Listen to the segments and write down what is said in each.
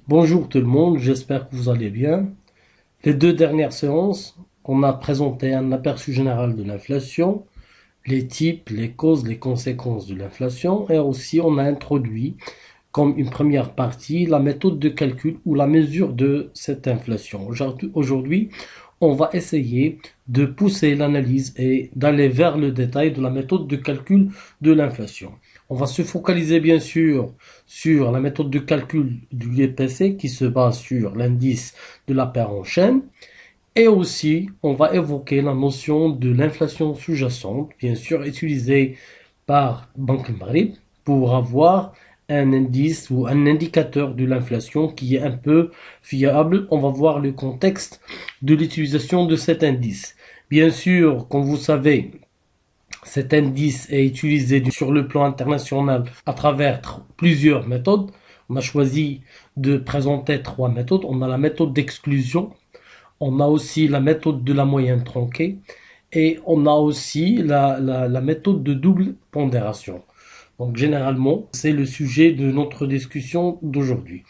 Bonjour tout le monde, j'espère que vous allez bien. Les deux dernières séances, on a présenté un aperçu général de l'inflation, les types, les causes, les conséquences de l'inflation et aussi on a introduit comme une première partie la méthode de calcul ou la mesure de cette inflation. Aujourd'hui, on va essayer de pousser l'analyse et d'aller vers le détail de la méthode de calcul de l'inflation. On va se focaliser bien sûr sur la méthode de calcul du IPC qui se base sur l'indice de la paire en chaîne. Et aussi, on va évoquer la notion de l'inflation sous-jacente, bien sûr utilisée par Banque Maghrib pour avoir un indice ou un indicateur de l'inflation qui est un peu fiable. On va voir le contexte de l'utilisation de cet indice. Bien sûr, comme vous savez, cet indice est utilisé sur le plan international à travers plusieurs méthodes. On a choisi de présenter trois méthodes. On a la méthode d'exclusion, on a aussi la méthode de la moyenne tronquée et on a aussi la méthode de double pondération. Donc généralement, c'est le sujet de notre discussion d'aujourd'hui.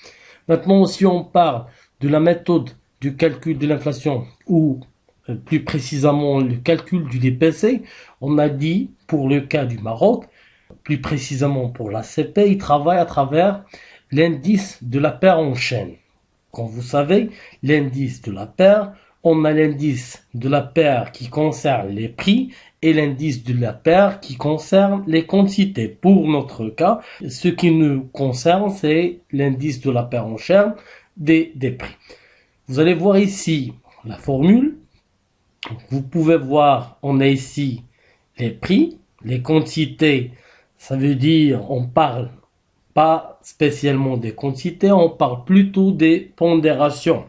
Maintenant, si on parle de la méthode du calcul de l'inflation ou plus précisément le calcul du DPC, on a dit pour le cas du Maroc, plus précisément pour la CP, il travaille à travers l'indice de la paire en chaîne. Comme vous savez, l'indice de la paire, on a l'indice de la paire qui concerne les prix et l'indice de la paire qui concerne les quantités. Pour notre cas, ce qui nous concerne, c'est l'indice de la paire en chaîne des prix. Vous allez voir ici la formule. Vous pouvez voir, on a ici les prix, les quantités, ça veut dire on parle pas spécialement des quantités, on parle plutôt des pondérations.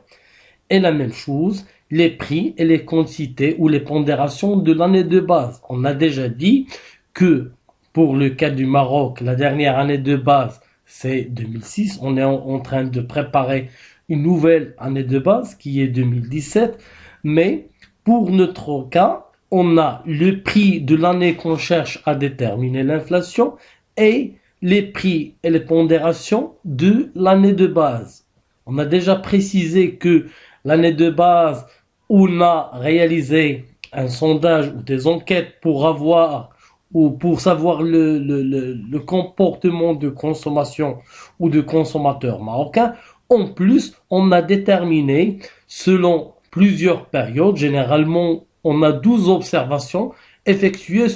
Et la même chose, les prix et les quantités ou les pondérations de l'année de base. On a déjà dit que pour le cas du Maroc, la dernière année de base, c'est 2006. On est en train de préparer une nouvelle année de base qui est 2017. Mais pour notre cas, on a le prix de l'année qu'on cherche à déterminer l'inflation et les prix et les pondérations de l'année de base. On a déjà précisé que l'année de base, on a réalisé un sondage ou des enquêtes pour avoir ou pour savoir le comportement de consommation ou de consommateurs marocains. En plus, on a déterminé selon plusieurs périodes, généralement on a 12 observations effectuées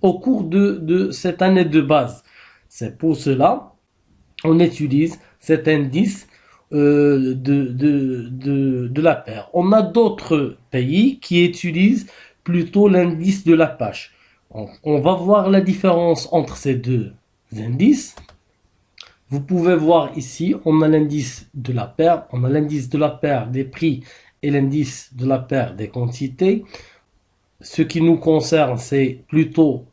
au cours de cette année de base. C'est pour cela on utilise cet indice de la paire. On a d'autres pays qui utilisent plutôt l'indice de la page. On va voir la différence entre ces deux indices. Vous pouvez voir ici, on a l'indice de la paire, on a l'indice de la paire des prix et l'indice de la paire des quantités. Ce qui nous concerne, c'est plutôt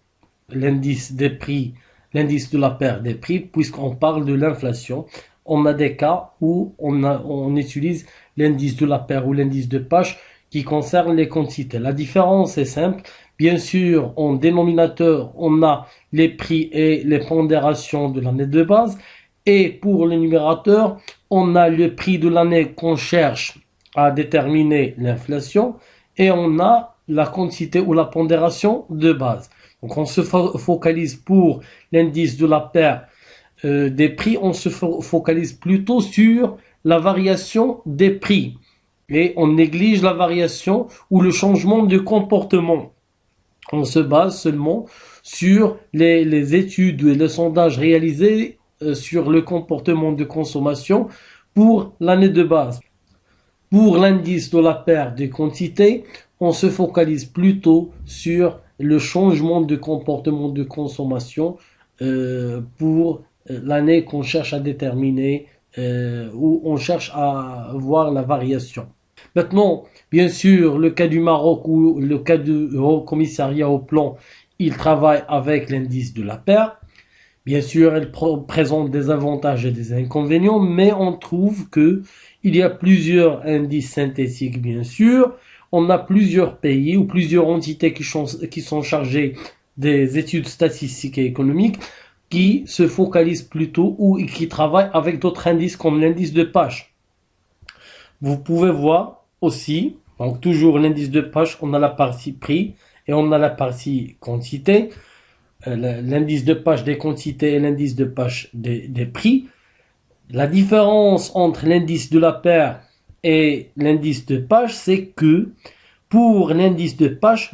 l'indice des prix, l'indice de la paire des prix, puisqu'on parle de l'inflation. On a des cas où on utilise l'indice de la paire ou l'indice de page qui concerne les quantités. La différence est simple. Bien sûr, en dénominateur, on a les prix et les pondérations de l'année de base. Et pour le numérateur, on a le prix de l'année qu'on cherche à déterminer l'inflation. Et on a la quantité ou la pondération de base. Donc on se focalise pour l'indice de la paire des prix, on se focalise plutôt sur la variation des prix et on néglige la variation ou le changement de comportement. On se base seulement sur les études et les sondages réalisés sur le comportement de consommation pour l'année de base. Pour l'indice de la paire des quantités, on se focalise plutôt sur le changement de comportement de consommation pour l'année qu'on cherche à déterminer où on cherche à voir la variation. Maintenant, bien sûr, le cas du Maroc ou le cas du Haut Commissariat au Plan, il travaille avec l'indice de la paire. Bien sûr, elle présente des avantages et des inconvénients, mais on trouve que il y a plusieurs indices synthétiques, bien sûr. On a plusieurs pays ou plusieurs entités qui sont chargées des études statistiques et économiques qui se focalisent plutôt ou qui travaillent avec d'autres indices comme l'indice de page. Vous pouvez voir aussi, donc toujours l'indice de page, on a la partie prix et on a la partie quantité. L'indice de page des quantités et l'indice de page des prix. La différence entre l'indice de la paire et l'indice de page, c'est que pour l'indice de page,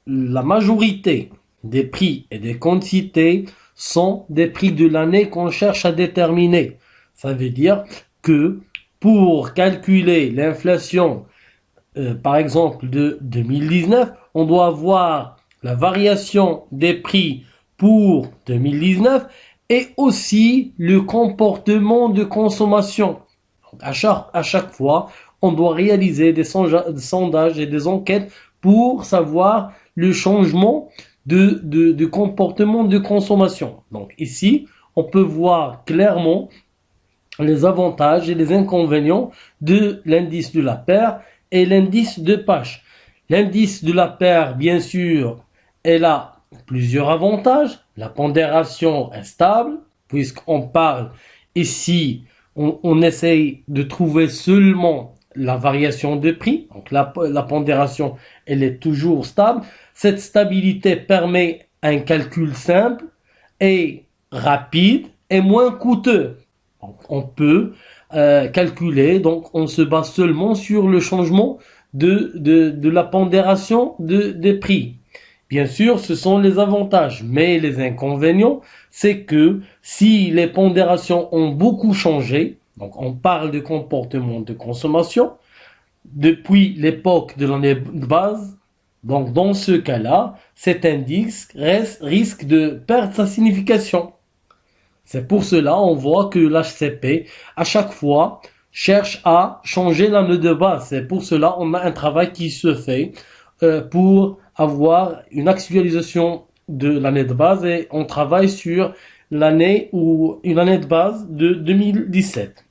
la majorité des prix et des quantités sont des prix de l'année qu'on cherche à déterminer. Ça veut dire que pour calculer l'inflation, par exemple de 2019, on doit avoir la variation des prix pour 2019 et aussi le comportement de consommation. Donc à chaque fois, on doit réaliser des sondages et des enquêtes pour savoir le changement de comportement de consommation. Donc ici, on peut voir clairement les avantages et les inconvénients de l'indice de la paire et l'indice de page. L'indice de la paire, bien sûr, elle a plusieurs avantages. La pondération est stable, puisqu'on parle ici, on essaye de trouver seulement la variation de prix. Donc la pondération, elle est toujours stable. Cette stabilité permet un calcul simple et rapide et moins coûteux. Donc, on peut calculer, donc on se base seulement sur le changement de la pondération des prix. Bien sûr, ce sont les avantages, mais les inconvénients, c'est que si les pondérations ont beaucoup changé, donc on parle de comportement de consommation, depuis l'époque de l'année de base, donc dans ce cas-là, cet indice risque de perdre sa signification. C'est pour cela on voit que l'HCP, à chaque fois, cherche à changer l'année de base. C'est pour cela on a un travail qui se fait pour avoir une actualisation de l'année de base et on travaille sur l'année ou une année de base de 2017.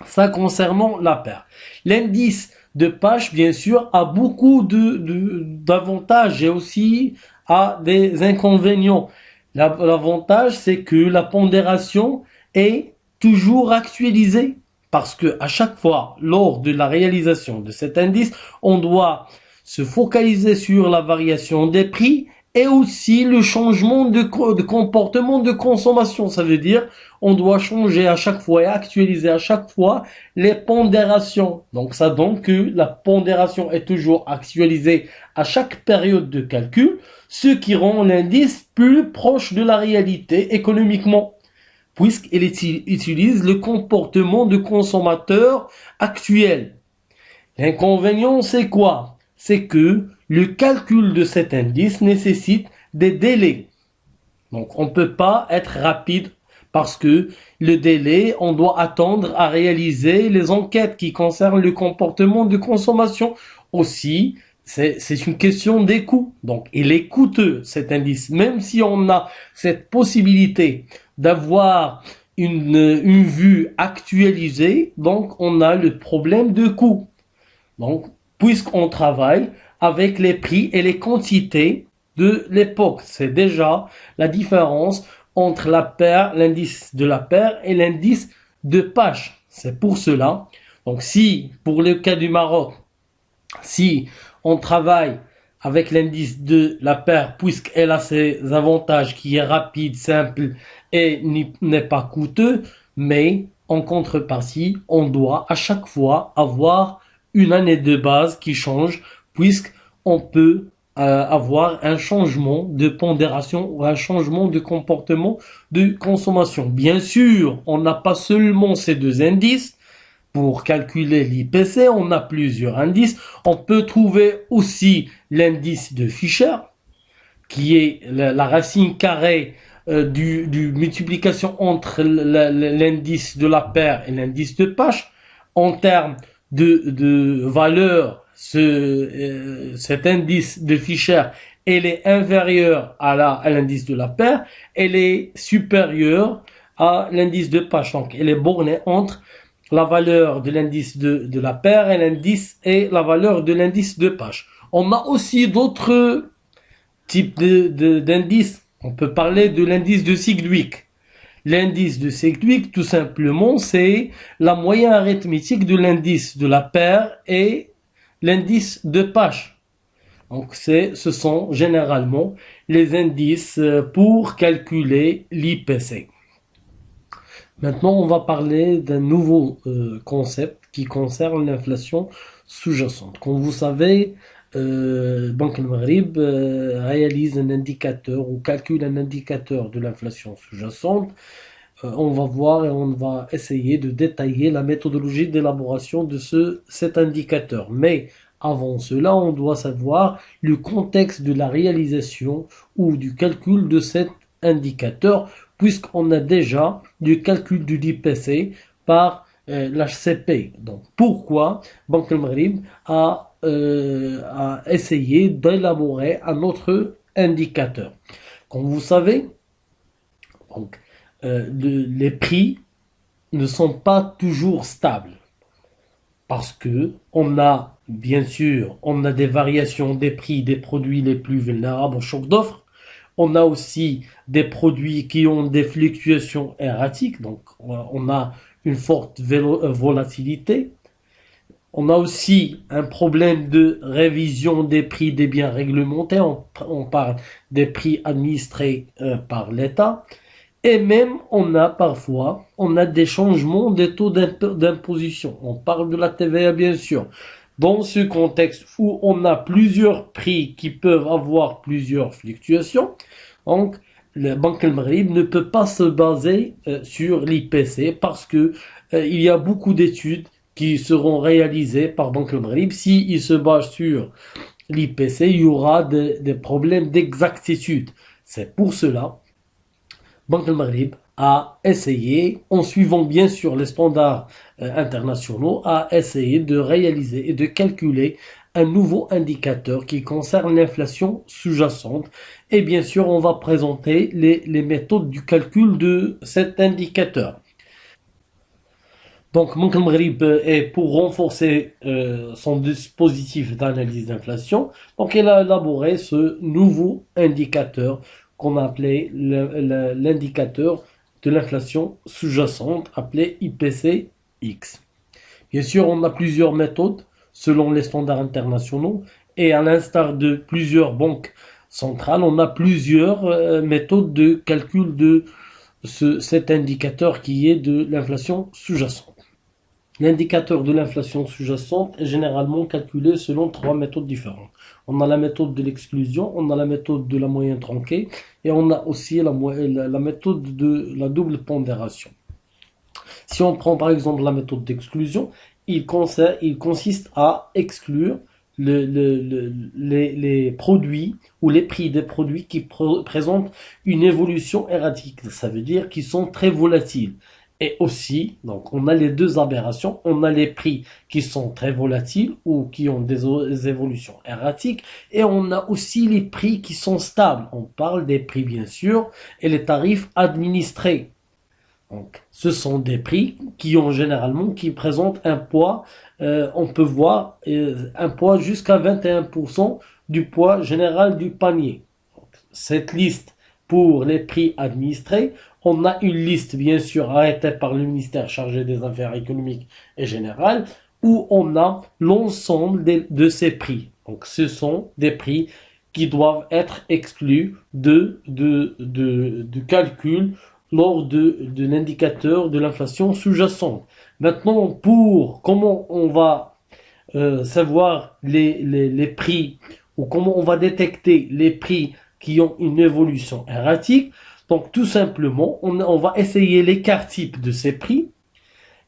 Ça concernant la paire. L'indice de page, bien sûr, a beaucoup d'avantages et aussi a des inconvénients. L'avantage, c'est que la pondération est toujours actualisée parce que à chaque fois, lors de la réalisation de cet indice, on doit se focaliser sur la variation des prix et aussi le changement de comportement de consommation. Ça veut dire on doit changer à chaque fois et actualiser à chaque fois les pondérations. Donc ça donne que la pondération est toujours actualisée à chaque période de calcul, ce qui rend l'indice plus proche de la réalité économiquement, puisqu'il utilise le comportement de consommateur actuel. L'inconvénient, c'est quoi? C'est que le calcul de cet indice nécessite des délais. Donc, on ne peut pas être rapide parce que le délai, on doit attendre à réaliser les enquêtes qui concernent le comportement de consommation. Aussi, c'est une question des coûts. Donc, il est coûteux, cet indice. Même si on a cette possibilité d'avoir une vue actualisée, donc on a le problème de coût. Donc, puisqu'on travaille avec les prix et les quantités de l'époque, c'est déjà la différence entre la paire, l'indice de la paire et l'indice de page. C'est pour cela. Donc, si, pour le cas du Maroc, si on travaille avec l'indice de la paire, puisqu'elle a ses avantages qui est rapide, simple et n'est pas coûteux, mais en contrepartie, on doit à chaque fois avoir une année de base qui change, puisqu'on peut avoir un changement de pondération ou un changement de comportement de consommation. Bien sûr, on n'a pas seulement ces deux indices. Pour calculer l'IPC, on a plusieurs indices. On peut trouver aussi l'indice de Fisher, qui est la racine carrée du multiplication entre l'indice de la paire et l'indice de page. En termes de valeur, cet indice de Fisher, elle est inférieure à l'indice de la paire, elle est supérieure à l'indice de page. Donc, elle est bornée entre la valeur de l'indice de la paire et la valeur de l'indice de page. On a aussi d'autres types d'indices On peut parler de l'indice de Sedgwick. L'indice de Sedgwick, tout simplement, c'est la moyenne arithmétique de l'indice de la paire et l'indice de Pasch. Donc, ce sont généralement les indices pour calculer l'IPC. Maintenant, on va parler d'un nouveau concept qui concerne l'inflation sous-jacente. Comme vous savez, Banque al-Maghrib réalise un indicateur ou calcule un indicateur de l'inflation sous-jacente. On va voir et on va essayer de détailler la méthodologie d'élaboration de cet indicateur. Mais avant cela, on doit savoir le contexte de la réalisation ou du calcul de cet indicateur, puisqu'on a déjà du calcul du l'IPC par l'HCP. Donc, pourquoi Banque al-Maghrib a essayé d'élaborer un autre indicateur? Comme vous savez, donc, les prix ne sont pas toujours stables parce que on a bien sûr des variations des prix des produits les plus vulnérables au choc d'offres. On a aussi des produits qui ont des fluctuations erratiques, donc on a une forte volatilité. On a aussi un problème de révision des prix des biens réglementés. On parle des prix administrés par l'État. Et même, on a des changements des taux d'imposition. On parle de la TVA, bien sûr. Dans ce contexte où on a plusieurs prix qui peuvent avoir plusieurs fluctuations, donc, la Banque al-Maghrib ne peut pas se baser sur l'IPC parce que il y a beaucoup d'études qui seront réalisées par Banque al-Maghrib. S'il se base sur l'IPC, il y aura des problèmes d'exactitude. C'est pour cela Banque al-Maghrib a essayé, en suivant bien sûr les standards internationaux, a essayé de réaliser et de calculer un nouveau indicateur qui concerne l'inflation sous-jacente. Et bien sûr, on va présenter les méthodes du calcul de cet indicateur. Donc, Banque al-Maghrib est pour renforcer son dispositif d'analyse d'inflation. Donc, elle a élaboré ce nouveau indicateur qu'on a appelé l'indicateur de l'inflation sous-jacente, appelé IPC-X. Bien sûr, on a plusieurs méthodes selon les standards internationaux et à l'instar de plusieurs banques centrales, on a plusieurs méthodes de calcul de cet indicateur qui est de l'inflation sous-jacente. L'indicateur de l'inflation sous-jacente est généralement calculé selon trois méthodes différentes. On a la méthode de l'exclusion, on a la méthode de la moyenne tronquée et on a aussi la méthode de la double pondération. Si on prend par exemple la méthode d'exclusion, il consiste à exclure les produits ou les prix des produits qui présentent une évolution erratique. Ça veut dire qu'ils sont très volatiles. Et aussi, donc, on a les deux aberrations. On a les prix qui sont très volatiles ou qui ont des évolutions erratiques. Et on a aussi les prix qui sont stables. On parle des prix, bien sûr, et les tarifs administrés. Donc, ce sont des prix qui présentent un poids, on peut voir un poids jusqu'à 21% du poids général du panier. Donc, cette liste pour les prix administrés, on a une liste bien sûr arrêtée par le ministère chargé des Affaires économiques et générales où on a l'ensemble de ces prix. Donc, ce sont des prix qui doivent être exclus de calcul lors de l'indicateur de l'inflation sous-jacente. Maintenant, pour comment on va savoir les prix ou comment on va détecter les prix qui ont une évolution erratique, donc tout simplement, on va essayer l'écart type de ces prix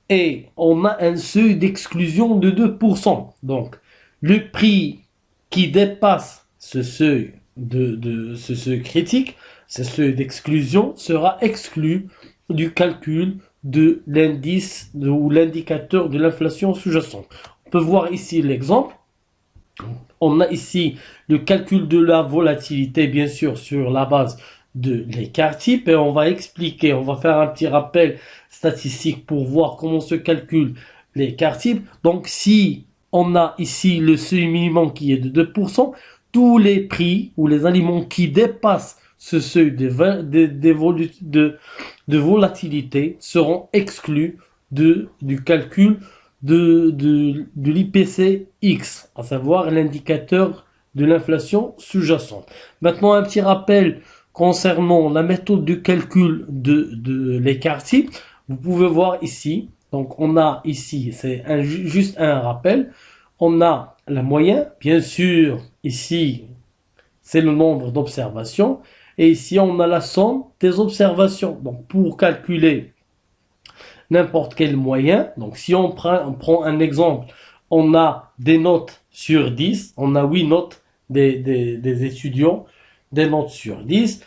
et on a un seuil d'exclusion de 2%. Donc, le prix qui dépasse ce seuil ce seuil critique, ce seuil d'exclusion sera exclu du calcul de l'indice ou l'indicateur de l'inflation sous-jacente. On peut voir ici l'exemple. On a ici le calcul de la volatilité, bien sûr, sur la base de l'écart type et on va expliquer, on va faire un petit rappel statistique pour voir comment se calcule l'écart type. Donc, si on a ici le seuil minimum qui est de 2%, tous les prix ou les aliments qui dépassent ce seuil de volatilité seront exclus du calcul de l'IPC X, à savoir l'indicateur de l'inflation sous-jacente. Maintenant, un petit rappel concernant la méthode de calcul de l'écart type. Vous pouvez voir ici, donc on a ici, c'est juste un rappel, on a la moyenne, bien sûr, ici, c'est le nombre d'observations, et ici, on a la somme des observations. Donc, pour calculer n'importe quel moyen, donc si on prend un exemple, on a des notes sur 10, on a 8 notes des étudiants, des notes sur 10.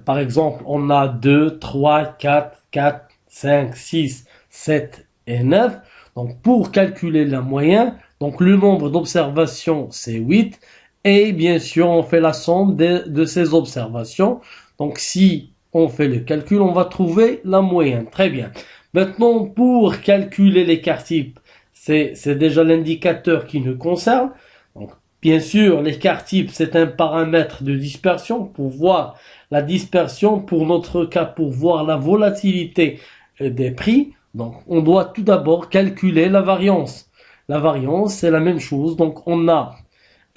Par exemple, on a 2, 3, 4, 5, 6, 7 et 9. Donc, pour calculer la moyenne, donc le nombre d'observations, c'est 8. Et bien sûr, on fait la somme de ces observations. Donc, si on fait le calcul, on va trouver la moyenne. Très bien. Maintenant, pour calculer l'écart type, c'est déjà l'indicateur qui nous concerne. Donc, bien sûr, l'écart type, c'est un paramètre de dispersion pour voir la dispersion, pour notre cas, pour voir la volatilité des prix. Donc, on doit tout d'abord calculer la variance. La variance, c'est la même chose. Donc, on a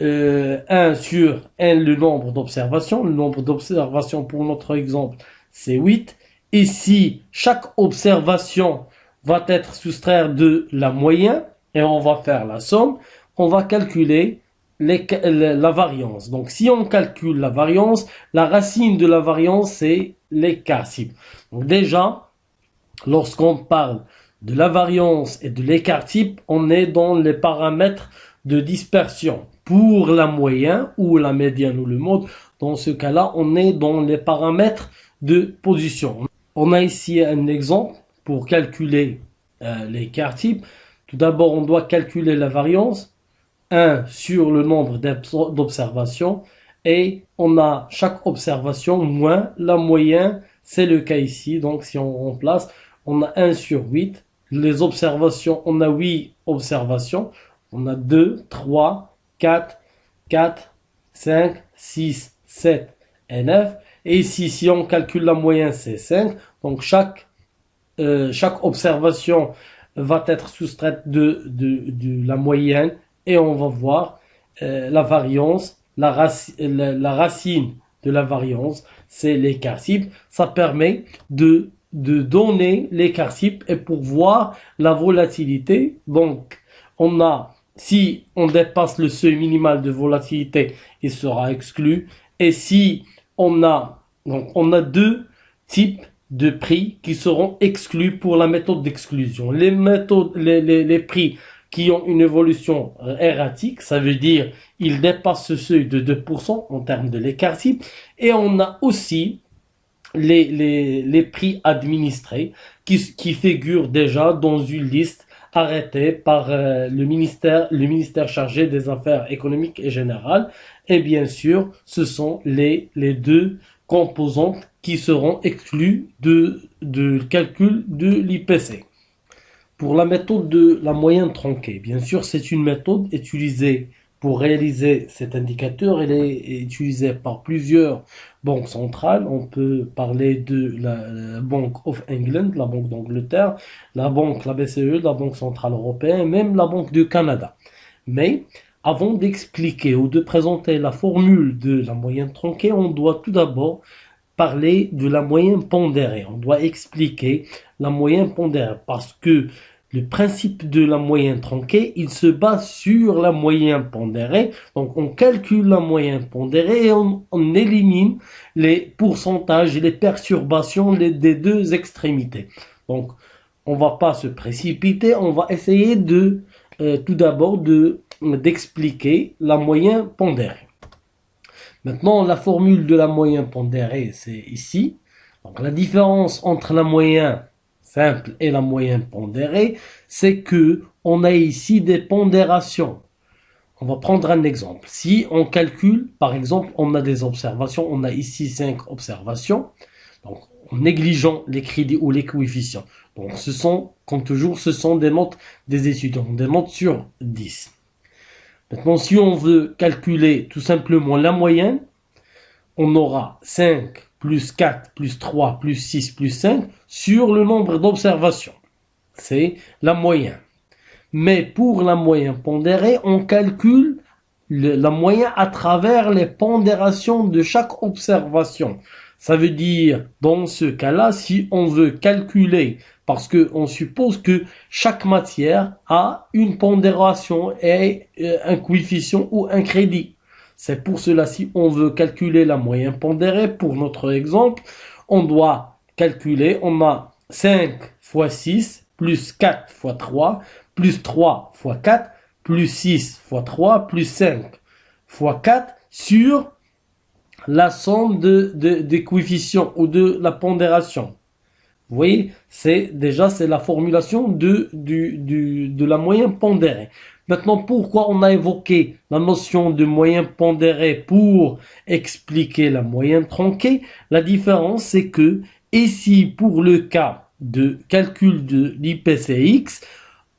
1 sur n le nombre d'observations. Le nombre d'observations pour notre exemple, c'est 8. Et si chaque observation va être soustraite de la moyenne, et on va faire la somme, on va calculer la variance. Donc si on calcule la variance, la racine de la variance, c'est l'écart type. Donc déjà, lorsqu'on parle de la variance et de l'écart type, on est dans les paramètres de dispersion. Pour la moyenne ou la médiane ou le mode, dans ce cas-là, on est dans les paramètres de position. On a ici un exemple pour calculer l'écart type. Tout d'abord, on doit calculer la variance, 1 sur le nombre d'observations, et on a chaque observation moins la moyenne, c'est le cas ici. Donc si on remplace, on a 1 sur 8. Les observations, on a 8 observations. On a 2, 3, 4, 5, 6, 7 et 9. Et ici, si on calcule la moyenne, c'est 5. Donc, chaque observation va être soustraite de la moyenne et on va voir la variance, la racine de la variance, c'est l'écart type. Ça permet de donner l'écart type et pour voir la volatilité. Donc, si on dépasse le seuil minimal de volatilité, il sera exclu. Et si on a deux types de prix qui seront exclus pour la méthode d'exclusion. Les prix qui ont une évolution erratique, ça veut dire ils dépassent ce seuil de 2% en termes de l'écart type. Et on a aussi les prix administrés qui figurent déjà dans une liste arrêté par le ministère chargé des Affaires économiques et générales. Et bien sûr, ce sont les deux composantes qui seront exclues de calcul de l'IPC. Pour la méthode de la moyenne tronquée, bien sûr, c'est une méthode utilisée pour réaliser cet indicateur. Elle est utilisée par plusieurs banques centrales. On peut parler de la Bank of England, la Banque d'Angleterre, la BCE, la Banque centrale européenne, et même la Banque du Canada. Mais avant d'expliquer ou de présenter la formule de la moyenne tronquée, on doit tout d'abord parler de la moyenne pondérée. On doit expliquer la moyenne pondérée parce que le principe de la moyenne tronquée, il se base sur la moyenne pondérée. Donc, on calcule la moyenne pondérée et on élimine les pourcentages et les perturbations des deux extrémités. Donc, on va pas se précipiter, on va essayer tout d'abord d'expliquer la moyenne pondérée. Maintenant, la formule de la moyenne pondérée, c'est ici. Donc, la différence entre la moyenne simple et la moyenne pondérée, c'est que on a ici des pondérations. On va prendre un exemple. Si on calcule, par exemple, on a des observations, on a ici 5 observations, donc en négligeant les crédits ou les coefficients. Donc comme toujours, ce sont des notes des étudiants, des notes sur 10. Maintenant, si on veut calculer tout simplement la moyenne, on aura 5 plus 4 plus 3 plus 6 plus 5 sur le nombre d'observations. C'est la moyenne. Mais pour la moyenne pondérée, on calcule la moyenne à travers les pondérations de chaque observation. Ça veut dire, dans ce cas-là, si on veut calculer, parce qu'on suppose que chaque matière a une pondération et un coefficient ou un crédit. C'est pour cela, si on veut calculer la moyenne pondérée, pour notre exemple, on doit calculer, on a 5 fois 6, plus 4 fois 3, plus 3 fois 4, plus 6 fois 3, plus 5 fois 4 sur la somme des coefficients ou de la pondération. Vous voyez, c'est la formulation de la moyenne pondérée. Maintenant, pourquoi on a évoqué la notion de moyenne pondérée pour expliquer la moyenne tronquée? La différence, c'est que ici, pour le cas de calcul de l'IPCX,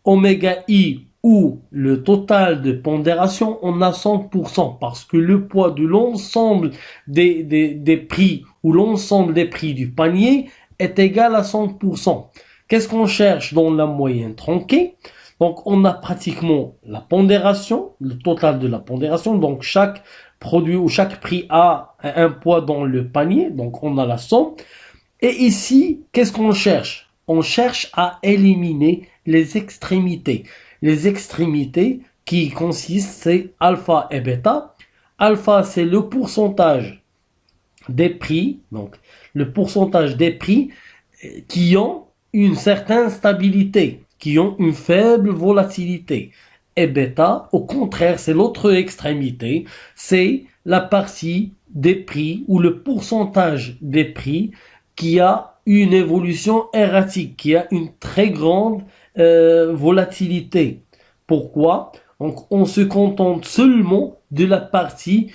oméga I ou le total de pondération, on a 100% parce que le poids de l'ensemble des prix ou l'ensemble des prix du panier est égal à 100%. Qu'est-ce qu'on cherche dans la moyenne tronquée? Donc, on a pratiquement la pondération, le total de la pondération. Donc, chaque produit ou chaque prix a un poids dans le panier. Donc, on a la somme. Et ici, qu'est-ce qu'on cherche? On cherche à éliminer les extrémités. Les extrémités qui consistent, c'est alpha et bêta. Alpha, c'est le pourcentage des prix, donc le pourcentage des prix qui ont une certaine stabilité, qui ont une faible volatilité. Et bêta, au contraire, c'est l'autre extrémité, c'est la partie des prix ou le pourcentage des prix qui a une évolution erratique, qui a une très grande volatilité. Pourquoi? Donc, on se contente seulement de la partie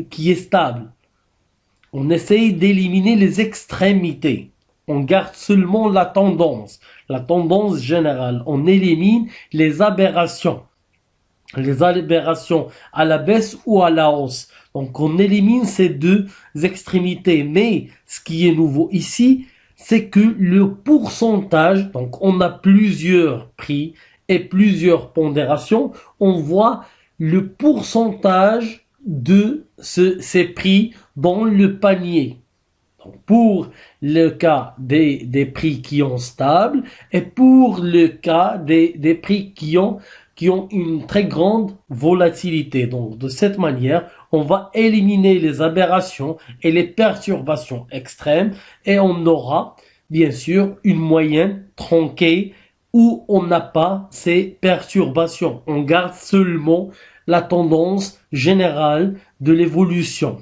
qui est stable. On essaye d'éliminer les extrémités. On garde seulement la tendance générale. On élimine les aberrations à la baisse ou à la hausse. Donc on élimine ces deux extrémités. Mais ce qui est nouveau ici, c'est que le pourcentage, donc on a plusieurs prix et plusieurs pondérations, on voit le pourcentage de ces prix dans le panier. Donc pour le cas des prix qui ont stable et pour le cas des prix qui ont une très grande volatilité. Donc de cette manière, on va éliminer les aberrations et les perturbations extrêmes et on aura bien sûr une moyenne tronquée où on n'a pas ces perturbations. On garde seulement la tendance générale de l'évolution.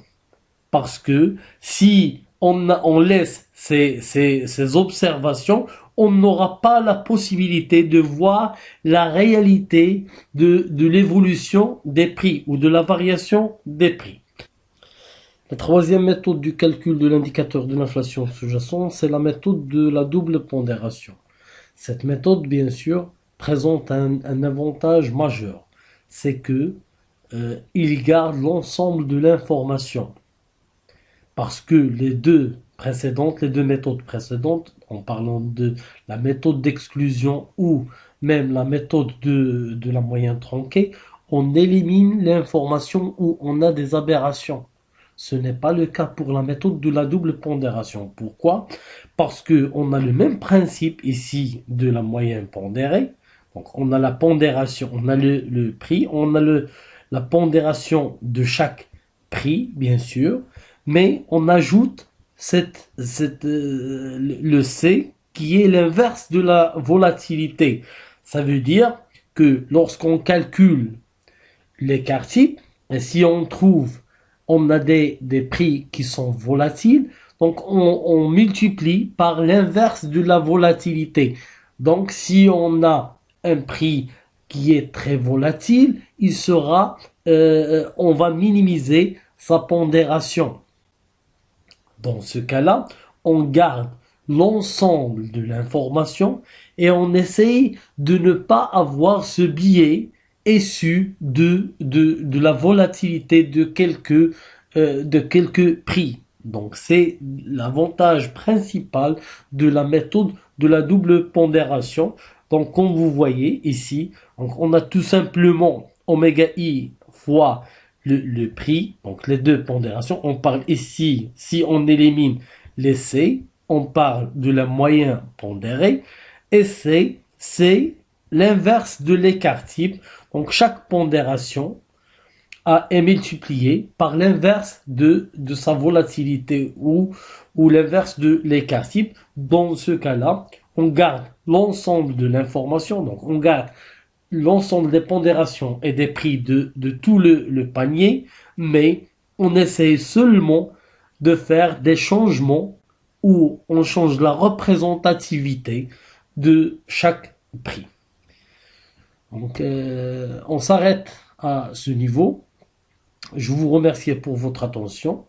Parce que si on laisse ces observations, on n'aura pas la possibilité de voir la réalité de l'évolution des prix ou de la variation des prix. La troisième méthode du calcul de l'indicateur de l'inflation sous-jacente, c'est la méthode de la double pondération. Cette méthode, bien sûr, présente un avantage majeur. C'est que il garde l'ensemble de l'information. Parce que les deux méthodes précédentes, en parlant de la méthode d'exclusion ou même la méthode de la moyenne tronquée, on élimine l'information où on a des aberrations. Ce n'est pas le cas pour la méthode de la double pondération. Pourquoi? Parce que on a le même principe ici de la moyenne pondérée. Donc on a la pondération, on a le prix, on a la pondération de chaque prix, bien sûr, mais on ajoute le C qui est l'inverse de la volatilité. Ça veut dire que lorsqu'on calcule l'écart type, et si on a des prix qui sont volatiles, donc on multiplie par l'inverse de la volatilité. Donc si on a un prix qui est très volatile, on va minimiser sa pondération. Dans ce cas-là, on garde l'ensemble de l'information et on essaye de ne pas avoir ce biais issu de la volatilité de quelques de quelques prix. Donc c'est l'avantage principal de la méthode de la double pondération. Donc comme vous voyez ici, donc on a tout simplement oméga i fois le prix, donc les deux pondérations. On parle ici, si on élimine les C, on parle de la moyenne pondérée. Et c'est l'inverse de l'écart type. Donc chaque pondération est multiplié par l'inverse de sa volatilité ou l'inverse de l'écart type. Dans ce cas-là, on garde l'ensemble de l'information, donc on garde l'ensemble des pondérations et des prix de tout le panier, mais on essaye seulement de faire des changements où on change la représentativité de chaque prix. Donc on s'arrête à ce niveau. Je vous remercie pour votre attention.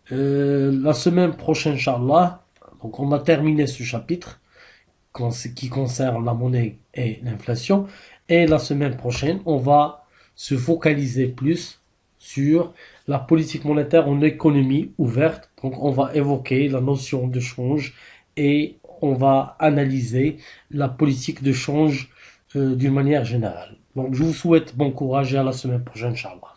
La semaine prochaine, Inch'Allah, donc on a terminé ce chapitre qui concerne la monnaie et l'inflation. Et la semaine prochaine, on va se focaliser plus sur la politique monétaire en économie ouverte. Donc on va évoquer la notion de change et on va analyser la politique de change d'une manière générale. Donc je vous souhaite bon courage et à la semaine prochaine, Inch'Allah.